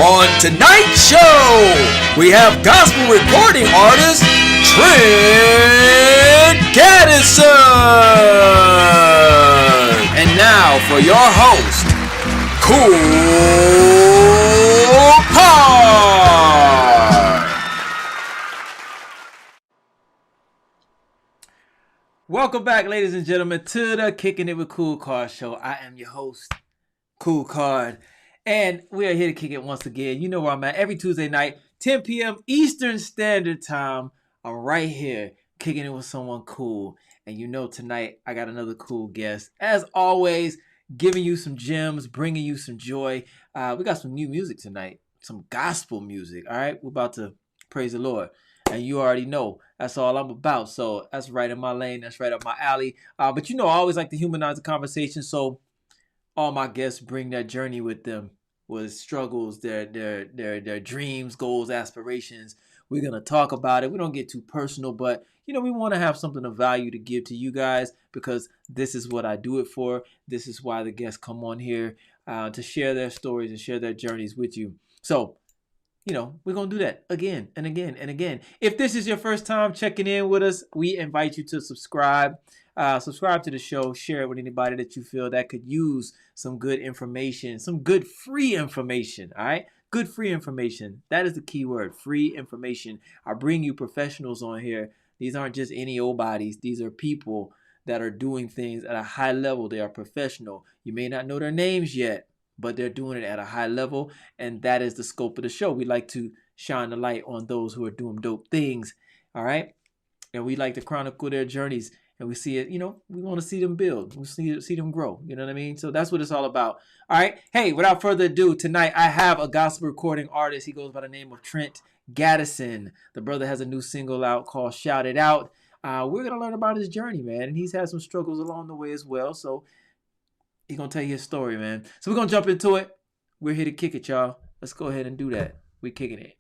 On tonight's show, we have gospel recording artist Trent Gaddison. And now for your host, KoolKard. Welcome back, ladies and gentlemen, to the Kickin It with KoolKard show. I am your host, KoolKard, and we are here to kick it once again. You know where I'm at every Tuesday night, 10 p.m. Eastern Standard Time. I'm right here kicking it with someone cool. And you know tonight I got another cool guest. As always, giving you some gems, bringing you some joy. We got some new music tonight, some gospel music, all right? We're about to praise the Lord. And you already know that's all I'm about. So that's right in my lane. That's right up my alley. But you know, I always like to humanize the conversation. So all my guests bring their journey with them, with struggles, their dreams, goals, aspirations. We're going to talk about it. We don't get too personal, but you know, we want to have something of value to give to you guys because this is what I do it for. This is why the guests come on here to share their stories and share their journeys with you. So you know, we're going to do that again and again and again. If this is your first time checking in with us, we invite you to subscribe. Subscribe to the show. Share it with anybody that you feel that could use some good information, some good free information, all right? Good free information. That is the key word, free information. I bring you professionals on here. These aren't just any old bodies. These are people that are doing things at a high level. They are professional. You may not know their names yet, but they're doing it at a high level, and that is the scope of the show. We like to shine the light on those who are doing dope things, all right? And we like to chronicle their journeys, and we see it, you know, we want to see them build. We see them grow, you know what I mean? So that's what it's all about, all right? Hey, without further ado, tonight I have a gospel recording artist. He goes by the name of Trent Gaddison. The brother has a new single out called Shout It Out. We're going to learn about his journey, man, and he's had some struggles along the way as well, so he's going to tell you his story, man. So we're going to jump into it. We're here to kick it, y'all. Let's go ahead and do that. We're kicking it.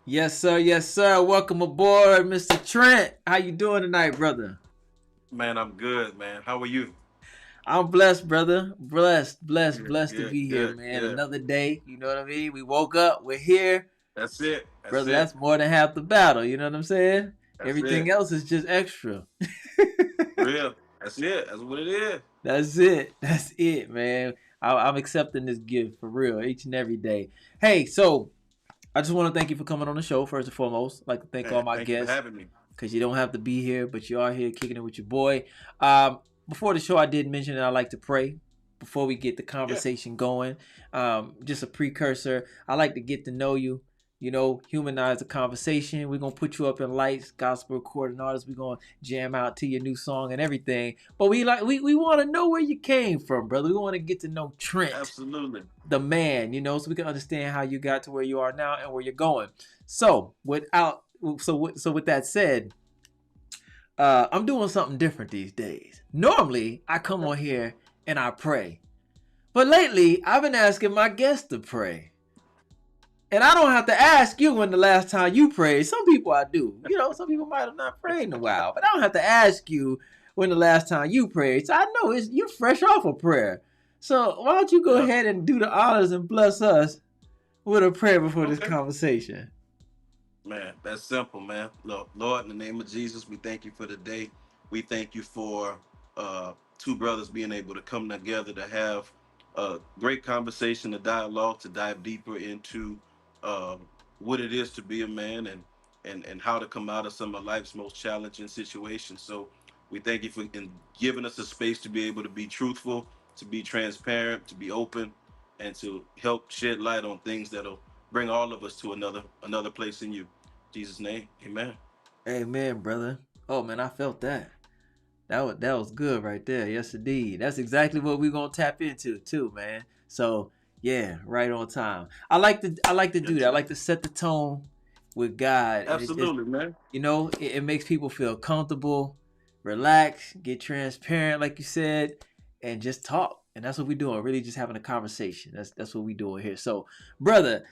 Yes, sir. Yes, sir. Welcome aboard, Mr. Trent. How you doing tonight, brother? Man, I'm good, man. How are you? I'm blessed, brother. Blessed to be here, man. Good. Another day. You know what I mean? We woke up. We're here. That's it. Brother, that's more than half the battle. You know what I'm saying? That's Everything else is just extra. Real. That's it. That's what it is. That's it. That's it, man. I'm accepting this gift for real each and every day. Hey, so I just want to thank you for coming on the show, first and foremost. I'd like to thank all my guests. Thank you for having me. Because you don't have to be here, but you are here kicking it with your boy. Before the show, I did mention that I like to pray before we get the conversation going. Just a precursor. I like to get to know you, you know, humanize the conversation. We're going to put you up in lights, gospel recording artists. We're going to jam out to your new song and everything. But we want to know where you came from, brother. We want to get to know Trent. Absolutely. The man, you know, so we can understand how you got to where you are now and where you're going. So with that said, I'm doing something different these days. Normally, I come on here and I pray. But lately, I've been asking my guests to pray. And I don't have to ask you when the last time you prayed. Some people I do. You know, some people might have not prayed in a while. But I don't have to ask you when the last time you prayed. So I know you're fresh off of prayer. So why don't you go ahead and do the honors and bless us with a prayer before this conversation? Man, that's simple, man. Look, Lord, in the name of Jesus, we thank you for the day. We thank you for two brothers being able to come together to have a great conversation, a dialogue, to dive deeper into what it is to be a man and how to come out of some of life's most challenging situations. So we thank you for giving us a space to be able to be truthful, to be transparent, to be open, and to help shed light on things that'll bring all of us to another place in you. In Jesus' name, amen. Amen, brother. Oh, man, I felt that. That was good right there. Yes, indeed. That's exactly what we're going to tap into, too, man. So, yeah, right on time. I like to do that. I like to set the tone with God, and it just, Absolutely, man. it makes people feel comfortable, relax, get transparent, like you said, and just talk. And that's what we're doing. Really, just having a conversation. That's what we're doing here. So, brother,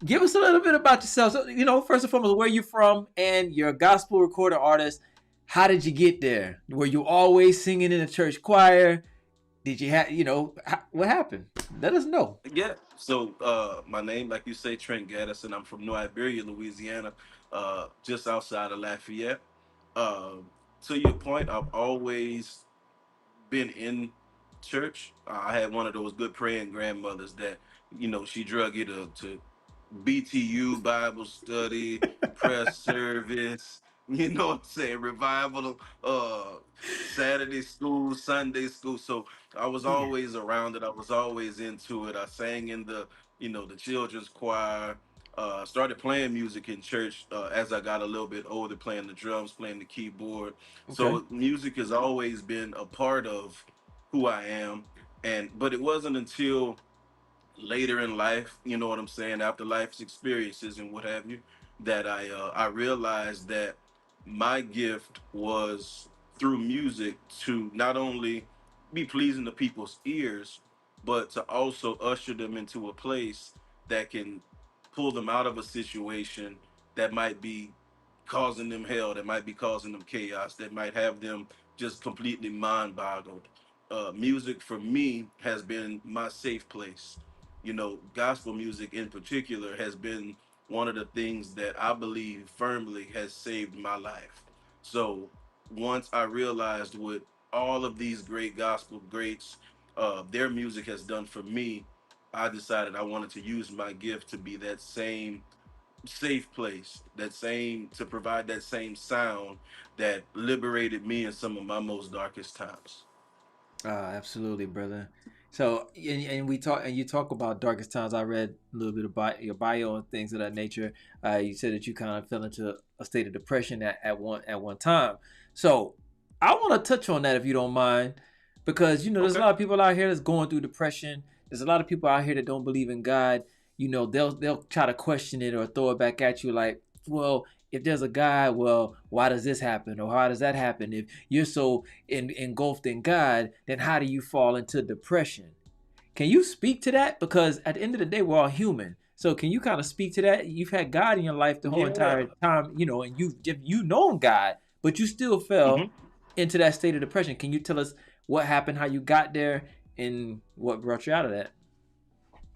give us a little bit about yourself. So, first and foremost, where you from, and you're a gospel recording artist. How did you get there? Were you always singing in the church choir? Did you have, what happened? Let us know. Yeah. So my name, like you say, Trent Gaddison. I'm from New Iberia, Louisiana, just outside of Lafayette. Uh, to your point, I've always been in church. I had one of those good praying grandmothers that, she drug you to BTU, Bible study, prayer service, what I'm saying, revival, Saturday school, Sunday school. So I was Yeah. always around it. I was always into it. I sang in the children's choir. Started playing music in church as I got a little bit older, playing the drums, playing the keyboard. Okay. So music has always been a part of who I am. But it wasn't until later in life, you know what I'm saying, after life's experiences and what have you, that I realized that my gift was through music to not only be pleasing to people's ears, but to also usher them into a place that can pull them out of a situation that might be causing them hell, that might be causing them chaos, that might have them just completely mind boggled. Music for me has been my safe place. Gospel music in particular has been one of the things that I believe firmly has saved my life. So once I realized what all of these great gospel greats, their music has done for me, I decided I wanted to use my gift to be that same safe place, that same to provide that same sound that liberated me in some of my most darkest times. Absolutely, brother. So, and you talk about darkest times. I read a little bit about your bio and things of that nature. You said that you kind of fell into a state of depression at one time. So, I want to touch on that if you don't mind, because there's a Okay. lot of people out here that's going through depression. There's a lot of people out here that don't believe in God. They'll try to question it or throw it back at you like, well, if there's a God, well, why does this happen or how does that happen? If you're so engulfed in God, then how do you fall into depression? Can you speak to that? Because at the end of the day, we're all human. So can you kind of speak to that? You've had God in your life the whole Yeah. entire time, and you've known God, but you still fell Hmm. into that state of depression. Can you tell us what happened, how you got there, and what brought you out of that?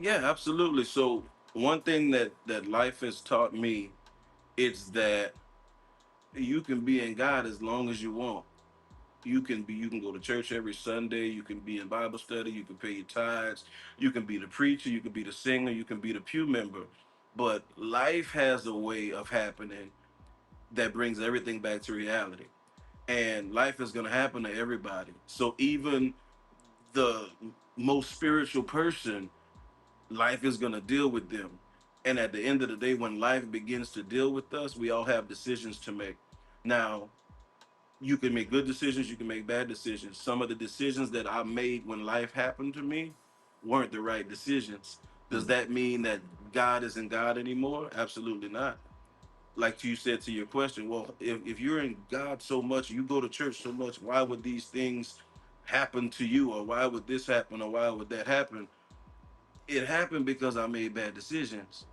Yeah, absolutely. So one thing that life has taught me is that you can be in God as long as you want. You can go to church every Sunday, you can be in Bible study, you can pay your tithes, you can be the preacher, you can be the singer, you can be the pew member. But life has a way of happening that brings everything back to reality. And life is going to happen to everybody. So even the most spiritual person, life is going to deal with them. And at the end of the day, when life begins to deal with us, we all have decisions to make. Now, you can make good decisions, you can make bad decisions. Some of the decisions that I made when life happened to me weren't the right decisions. Does Mm. that mean that God isn't God anymore? Absolutely not. Like you said to your question, well, if you're in God so much, you go to church so much, why would these things happen to you? Or why would this happen? Or why would that happen? It happened because I made bad decisions.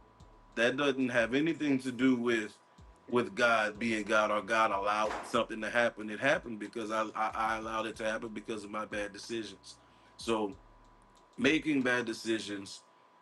That doesn't have anything to do with God being God or God allowed something to happen. It happened because I allowed it to happen because of my bad decisions. So making bad decisions,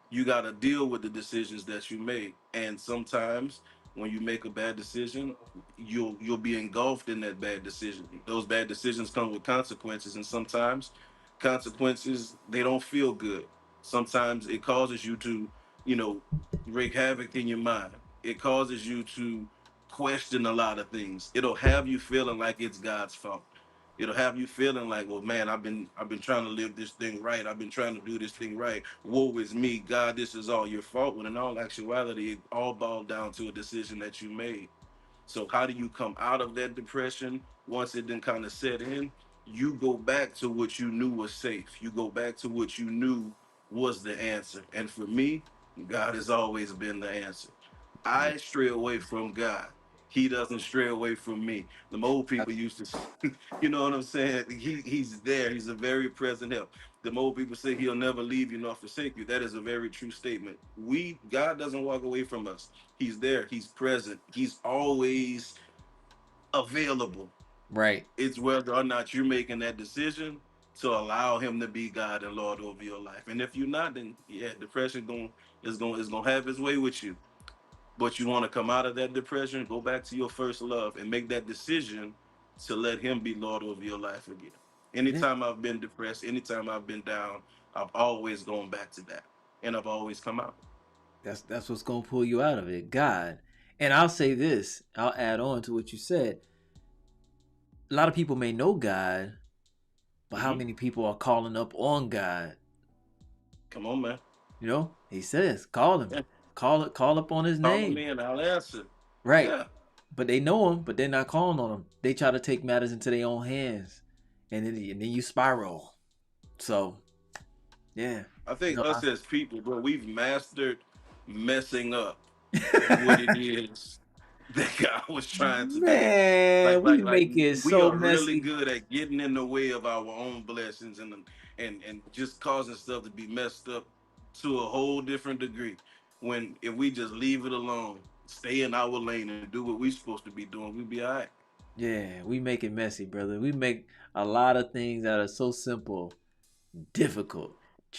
you got to deal with the decisions that you make. And sometimes when you make a bad decision, you'll be engulfed in that bad decision. Those bad decisions come with consequences, and sometimes consequences, they don't feel good. Sometimes it causes you to, you know, wreak havoc in your mind. It causes you to question a lot of things. It'll have you feeling like it's God's fault. It'll have you feeling like, well, man, I've been trying to live this thing right. I've been trying to do this thing right. Woe is me, God. This is all your fault. When in all actuality, it all boiled down to a decision that you made. So how do you come out of that depression once it then kind of set in? You go back to what you knew was safe. You go back to what you knew was the answer. And for me, God has always been the answer. Yeah. I stray away from God. He doesn't stray away from me. The old people That's used to, you know what I'm saying? He's there. He's a very present help. The old people say he'll never leave you nor forsake you. That is a very true statement. God doesn't walk away from us. He's there. He's present. He's always available. right. It's whether or not you're making that decision to allow him to be God and Lord over your life. And if you're not, then yeah, depression is gonna have its way with you. But you want to come out of that depression, go back to your first love, and make that decision to let him be Lord over your life again. Yeah. Anytime I've been depressed, anytime I've been down, I've always gone back to that, and I've always come out. That's what's gonna pull you out of it. God. And I'll say this, I'll add on to what you said. A lot of people may know God, but how Hmm. many people are calling up on God? Come on, man. You know, he says, call him. Yeah. Call up on his Call me name. and I'll answer. Right. Yeah. But they know him, but they're not calling on him. They try to take matters into their own hands. And then you spiral. So yeah. I think No, us as people, bro, we've mastered messing up what it is that God was trying to do. man, we Like make it we so are really messy. good at getting in the way of our own blessings and just causing stuff to be messed up to a whole different degree. When if we just leave it alone, stay in our lane and do what we're supposed to be doing, we'll be all right. Yeah, we make it messy, brother. We make a lot of things that are so simple difficult,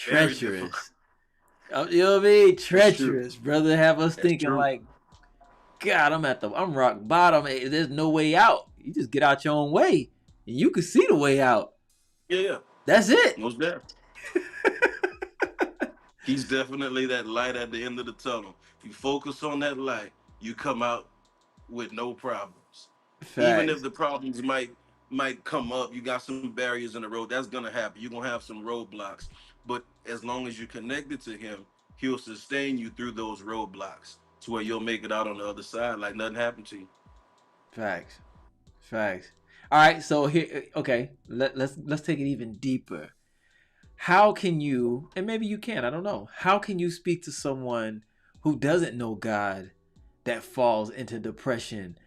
Very difficult. treacherous. You know what I mean? That's true. Treacherous, brother. Have us That's thinking true. like, God, I'm rock bottom. There's no way out. You just get out your own way, and you can see the way out. Yeah, yeah. That's it. Most definitely. He's definitely that light at the end of the tunnel. If you focus on that light, you come out with no problems. Even if Facts. the problems might come up, you got some barriers in the road. That's gonna happen. You're gonna have some roadblocks. But as long as you're connected to him, he'll sustain you through those roadblocks to where you'll make it out on the other side like nothing happened to you. Facts. Facts. All right. So here, okay. Let's take it even deeper. How can you, and maybe you can, I don't know. How can you speak to someone who doesn't know God that falls into depression?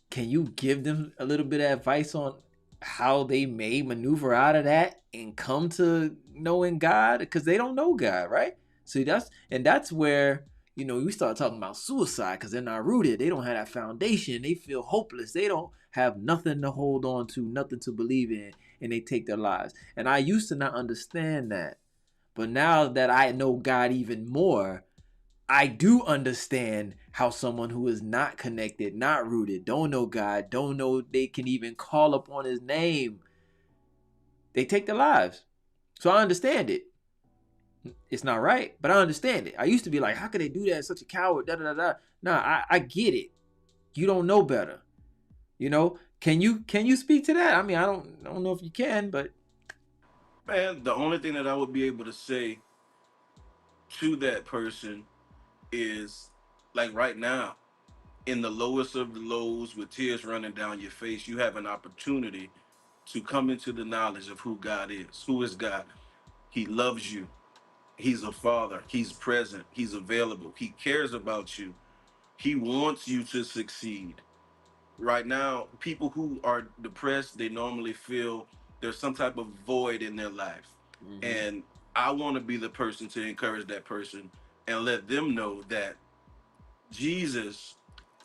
Can you give them a little bit of advice on how they may maneuver out of that and come to knowing God? Because they don't know God, right? So that's where, we start talking about suicide because they're not rooted. They don't have that foundation. They feel hopeless. They don't have nothing to hold on to, nothing to believe in, and they take their lives. And I used to not understand that. But now that I know God even more, I do understand how someone who is not connected, not rooted, don't know God, don't know they can even call upon his name, they take their lives. So I understand it. It's not right, but I understand it. I used to be like, how could they do that? Such a coward. Da da da da. Nah, I get it. You don't know better. Can you speak to that? I mean, I don't know if you can, but Man, the only thing that I would be able to say to that person is like right now, in the lowest of the lows with tears running down your face, you have an opportunity to come into the knowledge of who God is. Who is God? He loves you. He's a father. He's present. He's available. He cares about you. He wants you to succeed. Right now, people who are depressed, they normally feel there's some type of void in their life. mm-hmm. And I want to be the person to encourage that person and let them know that Jesus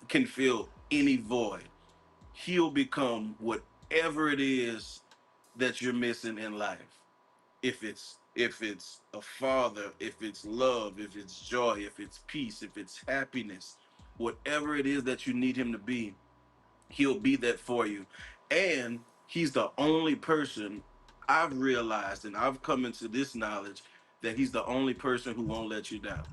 can fill any void. He'll become whatever it is that you're missing in life. If it's a father, if it's love, if it's joy, if it's peace, if it's happiness, whatever it is that you need him to be, he'll be that for you. And he's the only person I've realized, and I've come into this knowledge, that he's the only person who won't let you down.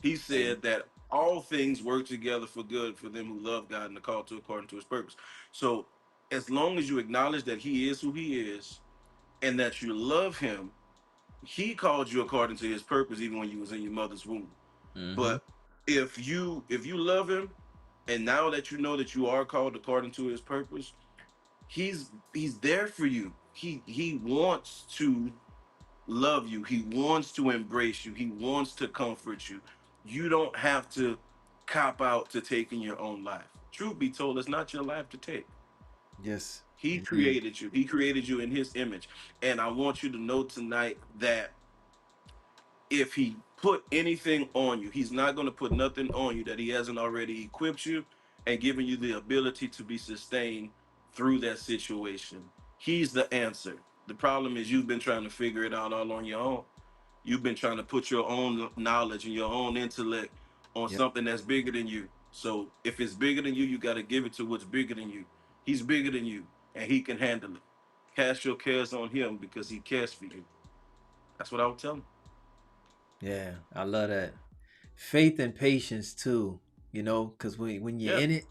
He Amen. said that all things work together for good for them who love God and are called to according to his purpose. So as long as you acknowledge that he is who he is and that you love him, he called you according to his purpose even when you was in your mother's womb. Mm-hmm. But if you love him, and now that you know that you are called according to his purpose, he's there for you. He wants to love you. He wants to embrace you. He wants to comfort you. You don't have to cop out to taking your own life. Truth be told, it's not your life to take. Yes, He indeed. created you. He created you in his image. And I want you to know tonight that if he put anything on you, he's not going to put nothing on you that he hasn't already equipped you and given you the ability to be sustained through that situation. He's the answer. The problem is you've been trying to figure it out all on your own. You've been trying to put your own knowledge and your own intellect on Yep. something that's bigger than you. So if it's bigger than you got to give it to what's bigger than you. He's bigger than you and he can handle it. Cast your cares on him because he cares for you. That's what I would tell him. Yeah, I love that. Faith and patience too. Because when you're Yeah. in it,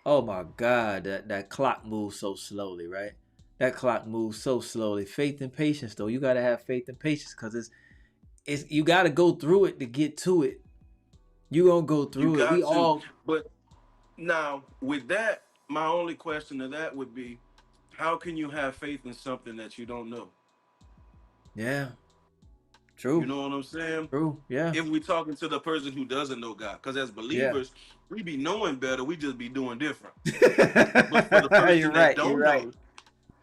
oh my God, that clock moves so slowly, right? That clock moves so slowly. Faith and patience, though, you gotta have faith and patience because it's you gotta go through it to get to it. You gonna go You through it. We got to. all, But now, with that, my only question to that would be, how can you have faith in something that you don't know? yeah, You true, know what I'm saying? true, yeah, If we're talking to the person who doesn't know God, because as yeah. believers, we be knowing better, we just be doing different. But for the You're person that right. You're don't right. know,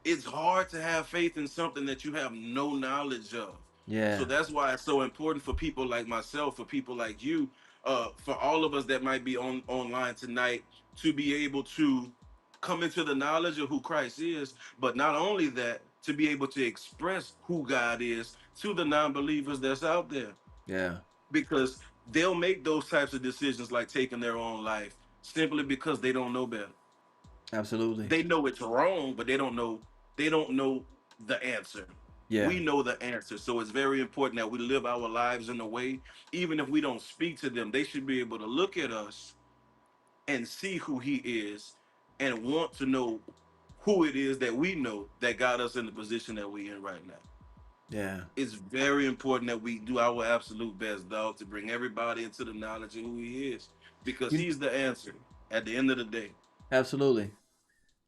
it's hard to have faith in something that you have no knowledge of. So Yeah, that's why it's so important for people like myself, for people like you, for all of us that might be on online tonight, to be able to come into the knowledge of who Christ is, but not only that, to be able to express who God is to the non-believers that's out there, yeah, because they'll make those types of decisions like taking their own life simply because they don't know better. absolutely. They know it's wrong, but they don't know the answer. Yeah, We know the answer. So it's very important that we live our lives in a way, even if we don't speak to them, they should be able to look at us and see who he is and want to know who it is that we know that got us in the position that we in right now. yeah. It's very important that we do our absolute best, dog, to bring everybody into the knowledge of who he is, because You he's the answer at the end of the day. absolutely.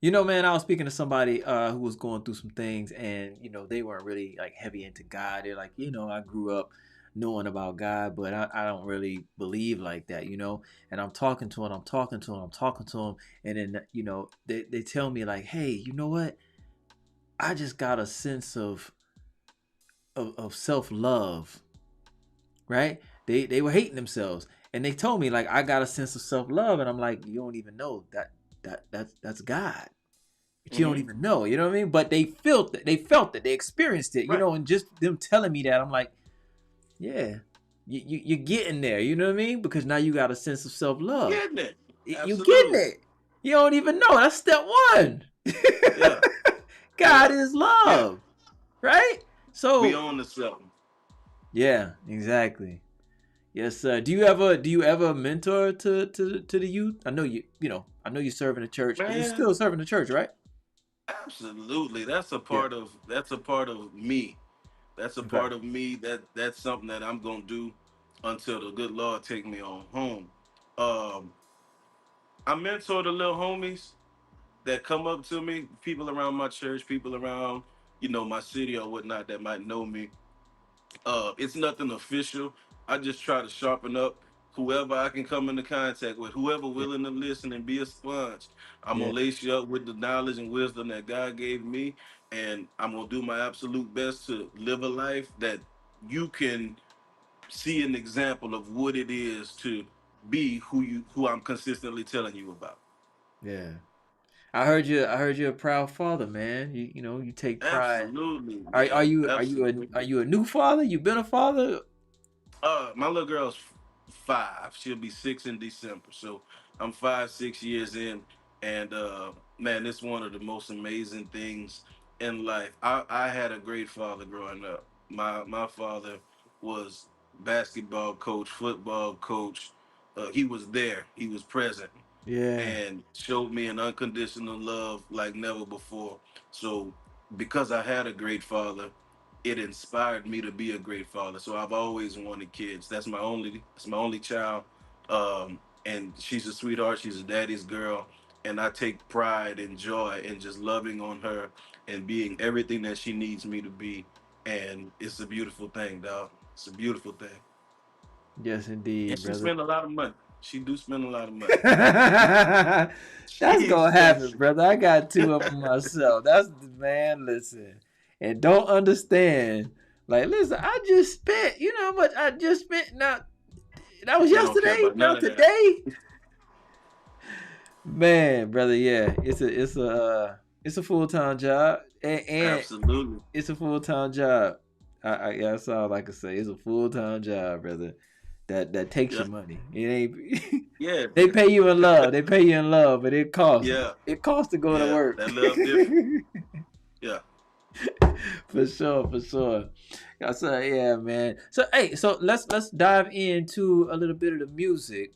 Man, I was speaking to somebody who was going through some things, and they weren't really like heavy into God. They're like, I grew up knowing about God, but I don't really believe like that. And I'm talking to him, I'm talking to him, I'm talking to him, and then they tell me like, hey, you know what? I just got a sense of self love, right? They were hating themselves, and they told me like I got a sense of self love, and I'm like, you don't even know that's God. But you don't Hmm. even know, you know what I mean? But they felt it, they experienced it, Right. and just them telling me that, I'm like, yeah, you're getting there, you know what I mean? Because now you got a sense of self You love. getting it? You getting Absolutely. it. You don't even know. That's step one. Yeah. God Yeah. is Yeah. love, right? We So own the something. yeah, exactly. Yes, sir. Do you ever mentor to the youth? I know I know you serve in the church. You Man, still serving the church, right? absolutely. That's a Yeah. part of me. That's a Okay. part of me that's something that I'm gonna do until the good Lord take me on home. Um, I mentor the little homies that come up to me, people around my church, people around, my city or whatnot that might know me. It's nothing official. I just try to sharpen up whoever I can come into contact with, whoever Yeah. willing to listen and be a sponge. I'm Yeah. gonna lace you up with the knowledge and wisdom that God gave me, and I'm gonna do my absolute best to live a life that you can see an example of what it is to be who I'm consistently telling you about. Yeah. I heard you're a proud father, man. You take pride. Absolutely, Are man. you are you a are Absolutely. you a new father? You been a father? My little girl's 5. She'll be 6 in December. So I'm 5, 6 years in, and man, it's one of the most amazing things in life. I had a great father growing up. My father was basketball coach, football coach. He was there. He was present Yeah. and showed me an unconditional love like never before. So because I had a great father, it inspired me to be a great father. So I've always wanted kids. That's my only child. And she's a sweetheart. She's a daddy's girl. And I take pride and joy in just loving on her and being everything that she needs me to be. And it's a beautiful thing, dog. It's a beautiful thing. Yes, And indeed, she brother. spent a lot of money. She do spend a lot of money. That's She gonna happen, expensive. brother. I got two of them myself. That's the man. Listen, and don't understand. Like, listen, I just spent. You know how much I just spent? Now that was They don't care yesterday. about Now none of that. today, man, brother. Yeah, it's a full time job, and Absolutely. it's a full time job. Yeah, that's all I can say. It's a full time job, brother. That takes Yeah. your money. It ain't. Yeah. They pay you in love. They pay you in love, but it costs. Yeah. It costs to go to Yeah. work. That love different. Yeah. For sure, for sure. So yeah, man. So hey, so let's dive into a little bit of the music.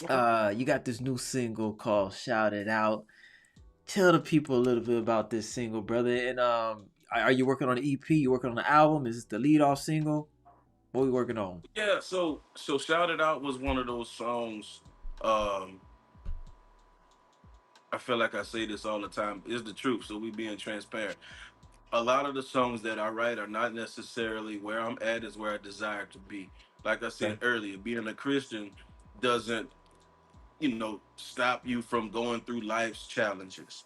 Okay. You got this new single called "Shout It Out." Tell the people a little bit about this single, brother. And are you working on an EP? You working on an album? Is this the lead off single? What are we working on? Yeah. So Shout It Out was one of those songs. Um, I feel like I say this all the time. It's the truth. So we being transparent. A lot of the songs that I write are not necessarily where I'm at is where I desire to be. Like I said Okay. earlier, being a Christian doesn't, stop you from going through life's challenges,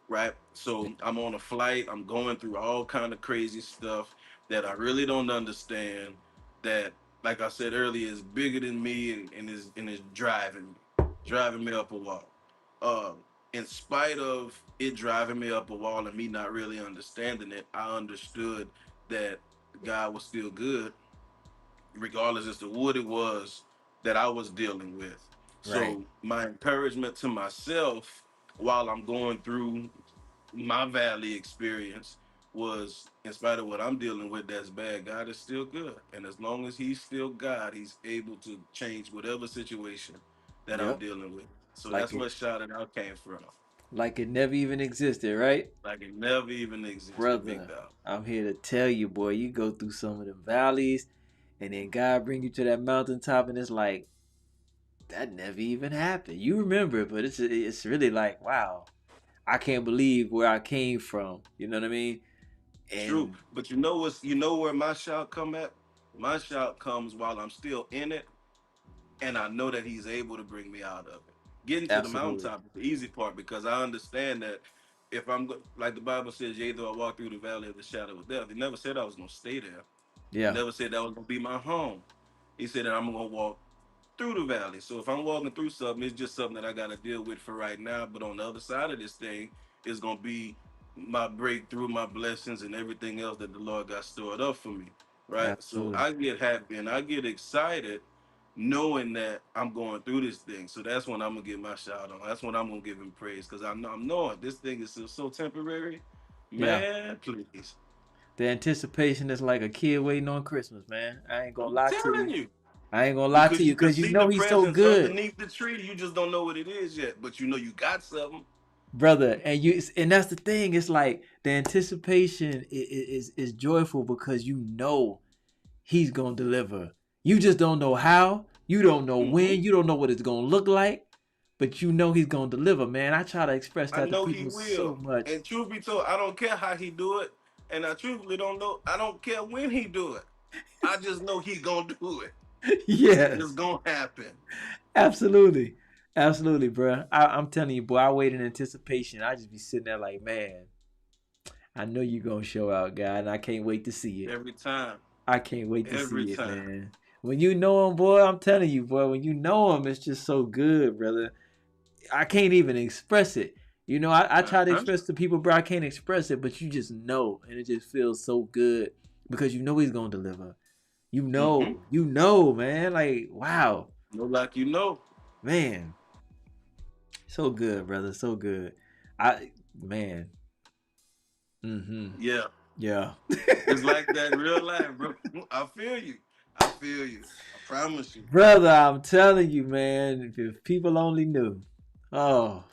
right? So I'm on a flight, I'm going through all kind of crazy stuff that I really don't understand. That, like I said earlier, is bigger than me and is driving me up a wall. Um, in spite of it driving me up a wall and me not really understanding it, I understood that God was still good, regardless as to what it was that I was dealing with. Right. So my encouragement to myself while I'm going through my valley experience was, in spite of what I'm dealing with that's bad, God is still good. And as long as he's still God, he's able to change whatever situation that I'm Yep. dealing with. So Like that's it what Shout It Out came from. like it never even existed, right? Like it never even existed, big Brother, dog. I'm here to tell you, boy, you go through some of the valleys and then God bring you to that mountaintop and it's like that never even happened. You remember it, but it's really like, wow, I can't believe where I came from. You know what I mean? True. And But you know where my shout come at? My shout comes while I'm still in it and I know that he's able to bring me out of it. Getting to the absolutely. mountaintop is the easy part because I understand that if like the Bible says, yea, though I walk through the valley of the shadow of death, he never said I was going to stay there. He Yeah, never said that was going to be my home. He said that I'm going to walk through the valley. So if I'm walking through something, it's just something that I got to deal with for right now. But on the other side of this thing is going to be my breakthrough, my blessings, and everything else that the Lord got stored up for me. Right. So absolutely. I get happy and I get excited knowing that I'm going through this thing. So that's when I'm gonna get my shout on. That's when I'm gonna give him praise because I'm knowing this thing is so temporary. Yeah. Man, please. The anticipation is like a kid waiting on Christmas, man. I ain't gonna I'm lie to telling you. you. I ain't gonna lie to Because you you can because you see the know he's so presence good. underneath the tree. You just don't know what it is yet. But you know you got something. Brother, and that's the thing. It's like the anticipation is joyful because you know he's gonna deliver. You just don't know how. You don't know Hmm. when. You don't know what it's gonna look like, but you know he's gonna deliver, man. I try to express I that to know he people so will. much. And truth be told, I don't care how he do it. And I truthfully don't know. I don't care when he do it. I just know he gonna do it. It's Yes, gonna happen. absolutely, absolutely, bro. I'm telling you, boy. I wait in anticipation. I just be sitting there like, man, I know you gonna show out, God, and I can't wait to see it. Every time. I can't wait to Every see it, time. man. When you know him, boy, I'm telling you, boy, when you know him, it's just so good, brother. I can't even express it. You know, I try to Uh-huh. express to people, bro, I can't express it, but you just know, and it just feels so good because you know he's gonna deliver. Mm-hmm. You know, man. Like, wow, No, like you know. man, so good, brother, so good. Man, mm-hmm, Yeah. yeah, It's like that in real life, bro. I feel you. I feel you. I promise you. brother, I'm telling you, man. If people only knew, oh.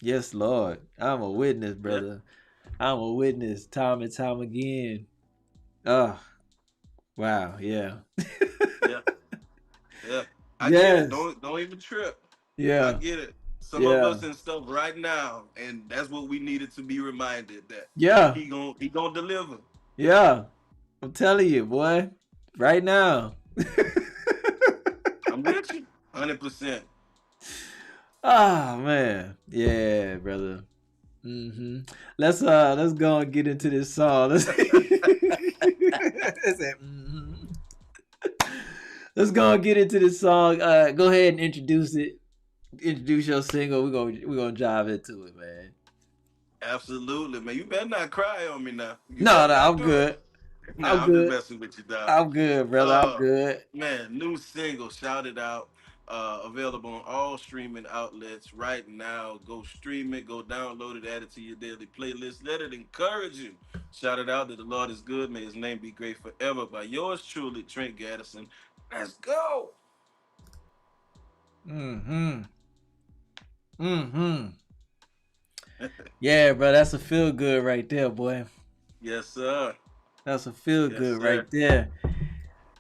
Yes, Lord. I'm a witness, Yeah. brother. I'm a witness time and time again. Oh, wow. Yeah. Yeah. Yeah. I get it. Yes. Don't even trip. I Yeah. get it. Some of Yeah. us in stuff right now, and that's what we needed to be reminded that Yeah. he gonna deliver. Yeah. I'm telling you, boy. Right now. I'm with you. 100%. Oh man, yeah, brother. Let's go and get into this song. Let's go and get into this song. Go ahead and introduce it. Introduce your single. We're gonna dive into it, man. Absolutely, man. You better not cry on me now. You No, better no, not I'm do it. good. Nah, I'm I'm just good. messing with you, dog. I'm good, brother. I'm Uh, good. Man, new single, shout it out. Available on all streaming outlets right now. Go stream it, go download it, add it to your daily playlist. Let it encourage you. Shout it out that the Lord is good. May his name be great forever. By yours truly, Trent Gaddison. Let's go. Mm-hmm. Mm-hmm. Yeah, bro, that's a feel good right there, boy. Yes, sir. That's a feel Yes, good right sir. there.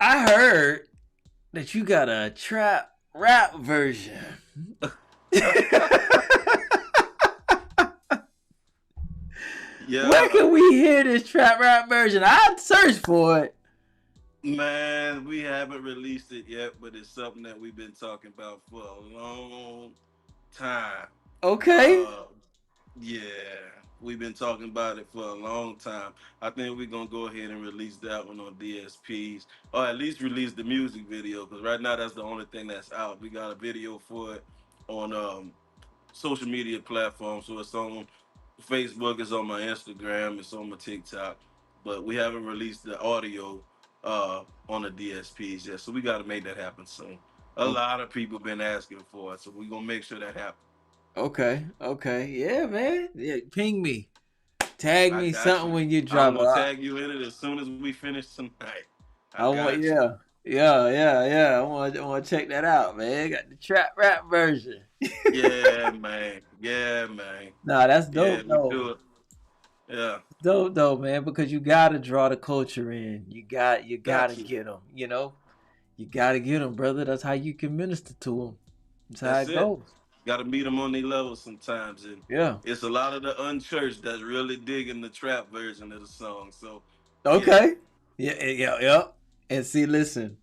I heard that you got a trap rap version. Where Yeah. can we hear this trap rap version? I'd search for it. Man, we haven't released it yet, but it's something that we've been talking about for a long time. Okay. Uh, yeah, we've been talking about it for a long time. I think we're gonna go ahead and release that one on DSPs, or at least release the music video, because right now that's the only thing that's out. We got a video for it on social media platforms, so it's on Facebook, it's on my Instagram, it's on my TikTok, but we haven't released the audio on the DSPs yet. So we got to make that happen soon. A lot of people been asking for it, so we're gonna make sure that happens. Okay. Okay. Yeah, man. Yeah, ping me. Tag I me got something you. when you I'm drop it. gonna tag you in it as soon as we finish tonight. I I want, got you. yeah. Yeah. I want to check that out, man. Got the trap rap version. Yeah, man. Yeah, man. Nah, that's Yeah, dope we though. do it. Yeah, Dope though, man, because you gotta draw the culture in. You gotta got you. get them. You gotta get them, brother. That's how you can minister to them. That's how That's it it. goes. Got to meet them on their level sometimes, and Yeah. it's a lot of the unchurched that's really digging the trap version of the song. So, yeah. Okay. Yeah. And see, listen,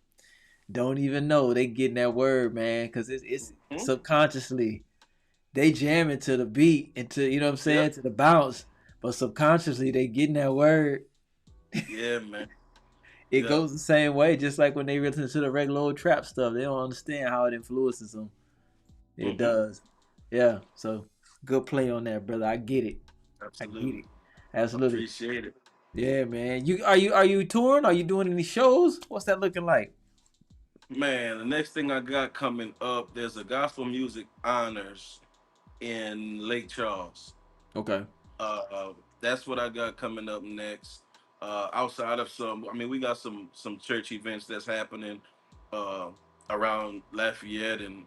don't even know they getting that word, man, because it's Hmm? subconsciously they jamming to the beat and to you know what I'm saying Yep. to the bounce, but subconsciously they getting that word. Yeah, man. It Yeah. goes the same way, just like when they listen to the regular old trap stuff. They don't understand how it influences them. It Hmm. does. Yeah. So good play on that, brother. I get it. I get Absolutely. it. Absolutely. Appreciate it. Yeah, man. You touring? Are you doing any shows? What's that looking like? Man, the next thing I got coming up, there's a gospel music honors in Lake Charles. Okay. That's what I got coming up next. Outside of some, I mean, we got some church events that's happening uh, around Lafayette and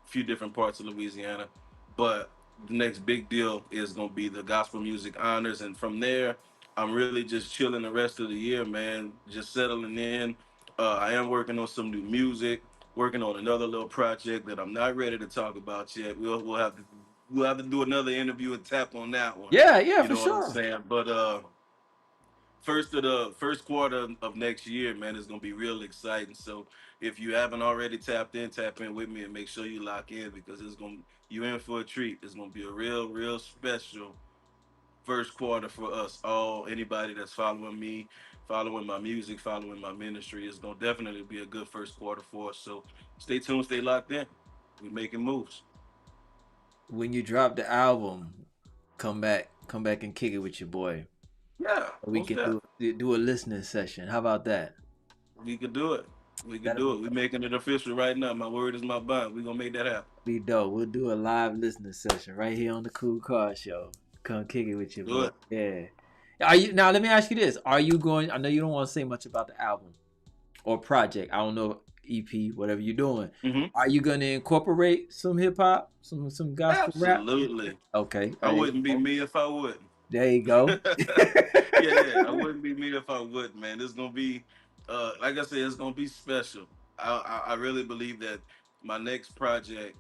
a few different parts of Louisiana. But the next big deal is gonna be the gospel music honors, and from there, I'm really just chilling the rest of the year, man. Just settling in. I am working on some new music, working on another little project that I'm not ready to talk about yet. We'll have to do another interview and tap on that one. Yeah, You for know what I'm sure. saying? But first quarter of next year, man, is gonna be real exciting. So if you haven't already tapped in, tap in with me and make sure you lock in because you in for a treat. It's gonna be a real special first quarter for us all. Anybody that's following me, following my music, following my ministry, is gonna definitely be a good first quarter for us. So stay tuned, stay locked in. We're making moves. When you drop the album, come back and kick it with your boy. Yeah, We most can definitely. do a listening session. How about that? We could do it. We could That'll do be it. We're making it official right now. My word is my bond. We're gonna make that happen. be dope. We'll do a live listening session right here on the KoolKard Show. Come kick it with your Do boy. it. Yeah. Are you now? Let me ask you this: Are you going? I know you don't want to say much about the album or project. I don't know EP, whatever you're doing. Hmm. Are you going to incorporate some hip hop, some gospel rap? Absolutely. Okay, I there you wouldn't be go. me if I wouldn't. There you go. Yeah. I wouldn't be me if I wouldn't, man. It's gonna be, like I said, it's gonna be special. I really believe that my next project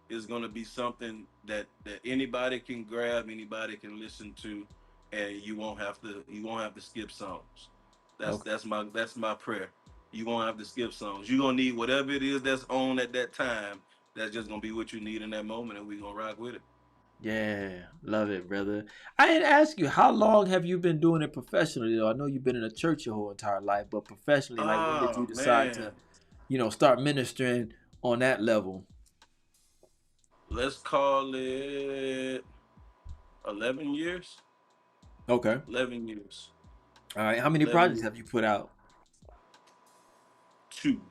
is gonna be something that anybody can grab, anybody can listen to, and you won't have to skip songs. That's Okay. that's my that's my prayer. You won't have to skip songs. You're gonna need whatever it is that's on at that time. that's just gonna be what you need in that moment, and we gonna rock with it. Yeah, love it, brother. I didn't ask you, how long have you been doing it professionally, though? I know you've been in a church your whole entire life, but professionally, like when did you Oh decide man, to, start ministering on that level? let's call it 11 years. Okay. 11 years. All right. How many 11 projects years. have you put out? Two.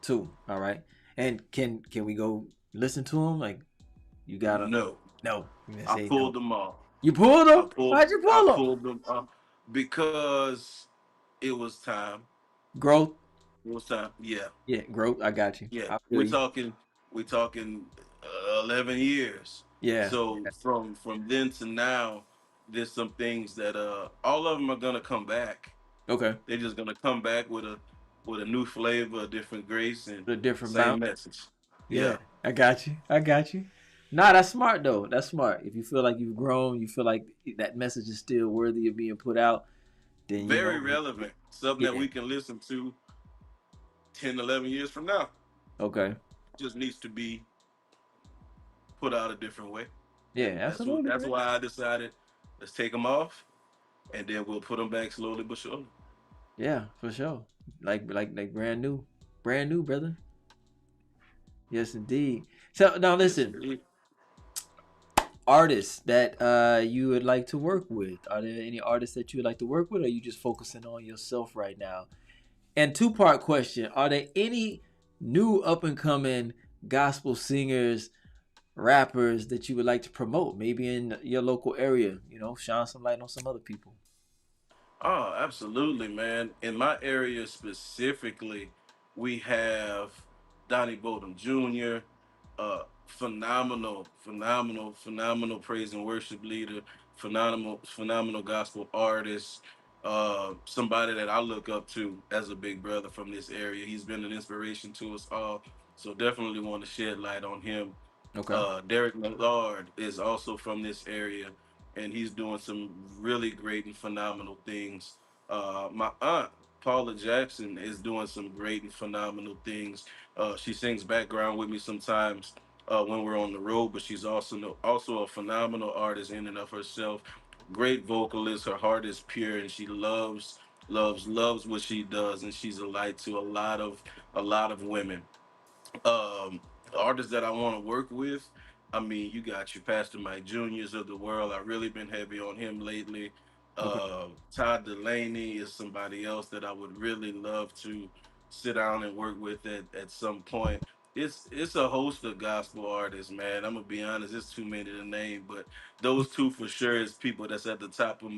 Two. All right. And can we go listen to them? Like, you gotta. No, No. You gonna I say pulled no. them off. You pulled I them? pulled Why'd you I pull them? pulled them off because it was time. Growth. It was time. Yeah, Yeah, growth. I got you. yeah. I feel We're you. talking. We're talking 11 years. Yeah. So from then to now, there's some things that all of them are gonna come back. Okay. They're just gonna come back with a new flavor, a different grace, and A different same bounce. message. Yeah, Yeah, I got you. I got you. Nah, that's smart though. That's smart. If you feel like you've grown, you feel like that message is still worthy of being put out, then very relevant. Something that yeah. we can listen to 10, 11 years from now. Okay. Just needs to be put out a different way. Yeah, And absolutely, that's man. why I decided let's take them off, and then we'll put them back slowly but surely. Yeah, for sure. Like brand new, brother. Yes, indeed. So now Yes, listen, indeed. artists that you would like to work with. Are there any artists that you would like to work with, or are you just focusing on yourself right now? And two-part question: are there any new up and coming gospel singers, rappers that you would like to promote, maybe in your local area? Shine some light on some other people. Oh, absolutely, man. In my area specifically, we have Donnie Bodum Jr., phenomenal praise and worship leader, phenomenal gospel artist, somebody that I look up to as a big brother from this area. He's been an inspiration to us all, so definitely want to shed light on him. Okay. Derek Millard is also from this area, and he's doing some really great and phenomenal things. My aunt Paula Jackson is doing some great and phenomenal things. She sings background with me sometimes when we're on the road, but she's also a phenomenal artist in and of herself. Great vocalist. Her heart is pure, and she loves what she does, and she's a light to a lot of women. um Artists that I want to work with, I mean, you got your Pastor Mike Juniors of the world. I've really been heavy on him lately. Okay. Todd Delaney is somebody else that I would really love to sit down and work with at some point. It's a host of gospel artists, man. I'm gonna be honest, it's too many to name, but those two for sure is people that's at the top of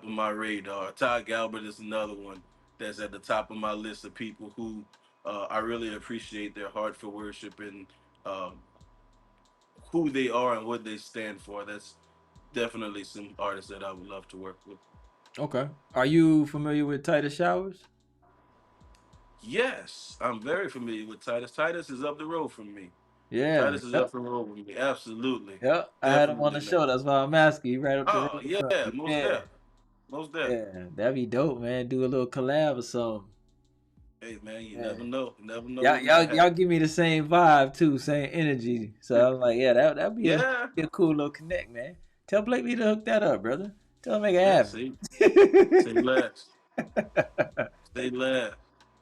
my radar. Todd Galbert is another one that's at the top of my list of people who I really appreciate their heart for worship and um, who they are and what they stand for. That's definitely some artists that I would love to work with. Okay. Are you familiar with Titus Showers? Yes, I'm very familiar with Titus. Titus is up the road from me. Yeah. Titus is up Yep. the road from me. Absolutely. Yep. I had him on the Definitely, man. show. That's why I'm asking. You right up the Oh, road from yeah, me. most Yeah. deaf. Most deaf. Yeah. That'd be dope, man. Do a little collab or something. Hey, man, you Yeah. never know. You never know Y'all, what might y'all happen. give me the same vibe too, same energy. So I'm like, yeah, that'd Yeah. be a cool little connect, man. Tell Blakely to hook that up, brother. Tell him make Yeah, it see? Say less. happen. Say less.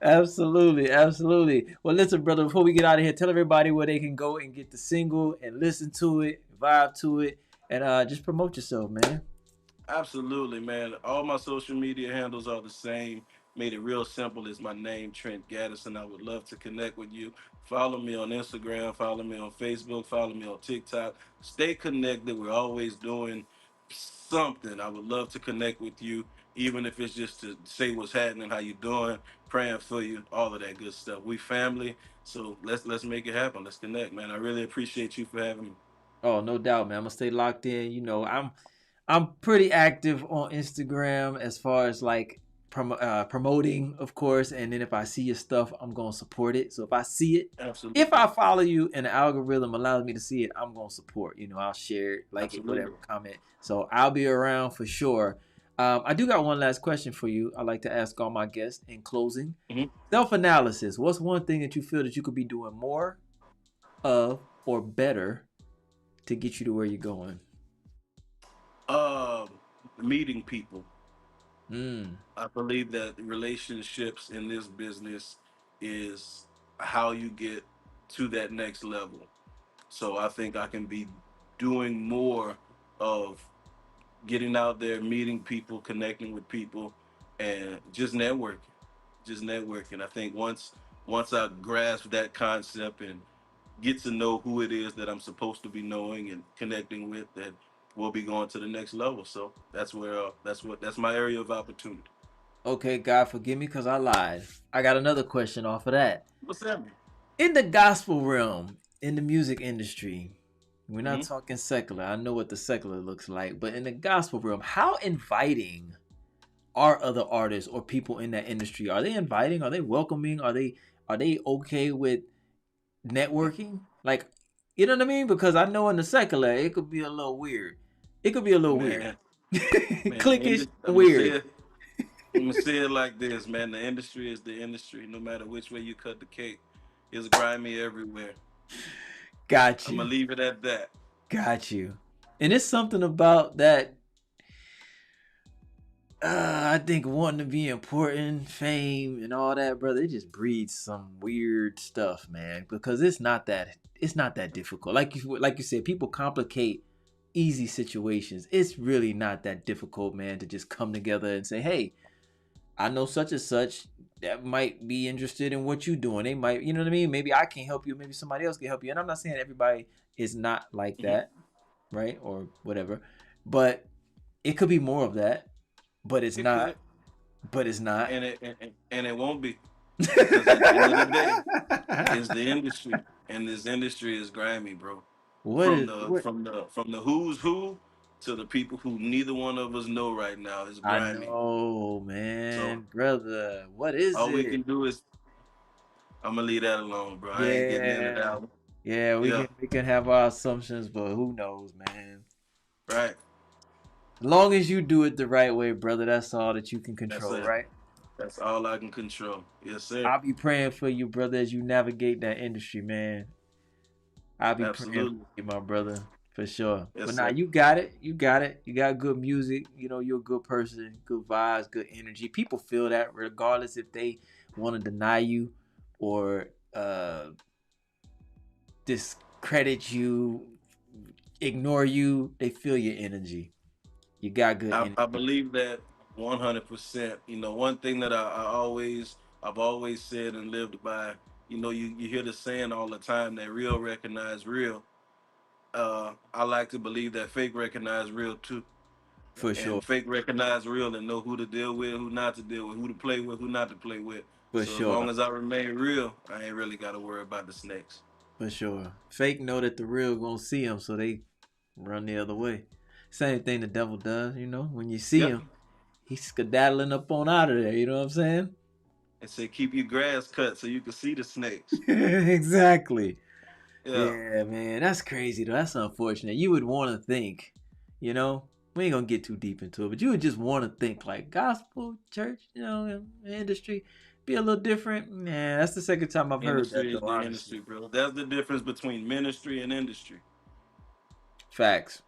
Absolutely, absolutely. Well, listen, brother, before we get out of here, tell everybody where they can go and get the single and listen to it, vibe to it, and just promote yourself, man. Absolutely, man. All my social media handles are the same. Made it real simple. It's my name, Trent Gaddison. I would love to connect with you. Follow me on Instagram. Follow me on Facebook. Follow me on TikTok. Stay connected. We're always doing something. I would love to connect with you, even if it's just to say what's happening, how you doing, praying for you, all of that good stuff. We family, so let's make it happen. Let's connect, man. I really appreciate you for having me. Oh, no doubt, man. I'm gonna stay locked in. I'm pretty active on Instagram as far as like promoting, of course. And then if I see your stuff, I'm gonna support it. So if I see it, if Absolutely, I follow you and the algorithm allows me to see it, I'm gonna support. I'll share it, like it, whatever, absolutely. comment. So I'll be around for sure. I do got one last question for you. I like to ask all my guests in closing. Mhm. Self analysis. What's one thing that you feel that you could be doing more of or better to get you to where you're going? Um, Meeting people. Mm. I believe that relationships in this business is how you get to that next level. So I think I can be doing more of getting out there, meeting people, connecting with people, and just networking. Just networking. I think once I grasp that concept and get to know who it is that I'm supposed to be knowing and connecting with, that we'll be going to the next level. So that's where that's my area of opportunity. Okay, God forgive me because I lied. I got another question off of that. What's that? In the gospel realm, in the music industry, we're not Mm-hmm. talking secular. I know what the secular looks like, but in the gospel realm, how inviting are other artists or people in that industry? Are they inviting? Are they welcoming? Are they okay with networking? Like, you know what I mean? Because I know in the secular, it could be a little weird. It could be a little weird. Man, Cliquish, I'm gonna say weird. it. I'm gonna say it like this, man. The industry is the industry. No matter which way you cut the cake, it's grimy everywhere. Got I'm gonna you. leave it at that. Got you. And it's something about that. I think wanting to be important, fame, and all that, brother, it just breeds some weird stuff, man. Because it's not that difficult. Like you said, people complicate easy situations. It's really not that difficult, man, to just come together and say, "Hey, I know such and such that might be interested in what you're doing. They might, you know what I mean? Maybe I can help you. Maybe somebody else can help you." And I'm not saying everybody is not like Mhm. that, right, or whatever, but it could be more of that. But it's It not could, but it's not. and it won't be, because at the end of the day, it's the industry, and this industry is grimy, bro. What From is the what? from the from the who's who to the people who neither one of us know right now is I grimy. know, So man, brother. What is all we it? can do is I'm gonna leave that alone, bro. I ain't getting into Yeah, that one. yeah. We Yeah, can we can have our assumptions, but who knows, man? right. Long as you do it the right way, brother, that's all that you can That's control, it. right? That's all I can control. Yes, sir. I'll be praying for you, brother, as you navigate that industry, man. I'll be praying for Absolutely. you, my brother, for sure. Yes, But now sir. you got it. You got it. You got good music. You know, you're a good person, good vibes, good energy. People feel that regardless if they want to deny you or discredit you, ignore you. They feel your energy. You got good I energy. believe that 100%. You know, one thing that I've always said and lived by. You know, you hear the saying all the time that real recognize real. I like to believe that fake recognize real too, For sure. and fake recognize real and know who to deal with, who not to deal with, who to play with, who not to play with. For So as long sure. as I remain real, I ain't really got to worry about the snakes. For sure. Fake know that the real gonna see them, so they run the other way. Same thing the devil does, you know. When you see Yep. him, he's skedaddling up on out of there. You know what I'm saying? And say keep your grass cut so you can see the snakes. Exactly. Yeah. Yeah, man, that's crazy though. That's unfortunate. You would want to think, we ain't gonna get too deep into it, but you would just want to think like gospel church, industry, be a little different. Man, that's the second time I've heard that Industry is though. the Honestly, industry, bro. That's the difference between ministry and industry. facts,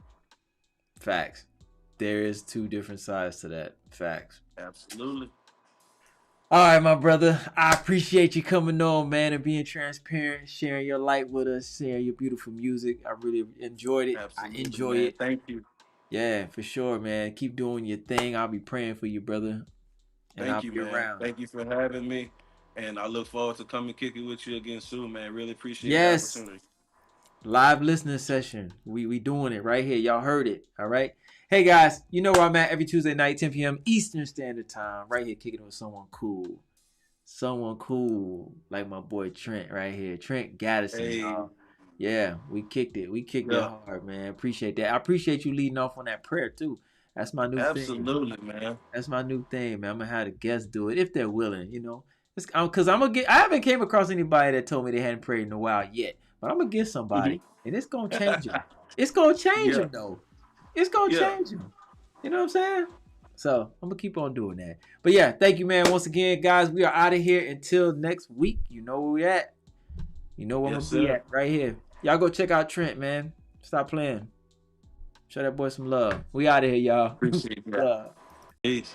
facts. There is two different sides to that. Facts. Absolutely. All right, my brother. I appreciate you coming on, man, and being transparent, sharing your light with us, sharing your beautiful music. I really enjoyed it. I Absolutely, enjoy man. it. Thank you. Yeah, for sure, man. Keep doing your thing. I'll be praying for you, brother, and Thank I'll you, be man. around. Thank you for having me. And I look forward to coming kick it with you again soon, man. Really appreciate the Yes, opportunity. live listening session. We doing it right here. Y'all heard it. All right. Hey guys, you know where I'm at every Tuesday night, 10 p.m. Eastern Standard Time. Right here, kicking it with someone cool. Someone cool like my boy Trent right here. Trent Gaddison, Hey, y'all. Yeah, we kicked it. We kicked it yeah, hard, man. Appreciate that. I appreciate you leading off on that prayer too. That's my new thing. absolutely, man. That's my new thing, man. I'm gonna have the guests do it if they're willing. It's because I'm gonna get. I haven't came across anybody that told me they hadn't prayed in a while yet, but I'm gonna get Hmm. somebody, and it's gonna change them. It's gonna change Yeah, them though. It's gonna yeah. change them. You know what I'm saying? So I'm gonna keep on doing that. But yeah, thank you, man. Once again, guys, we are out of here until next week. You know where we at. You know where I'm Yes, gonna be sir. at right here. Y'all go check out Trent, man. Stop playing. Show that boy some love. We out of here, y'all. Appreciate that. Love. Peace.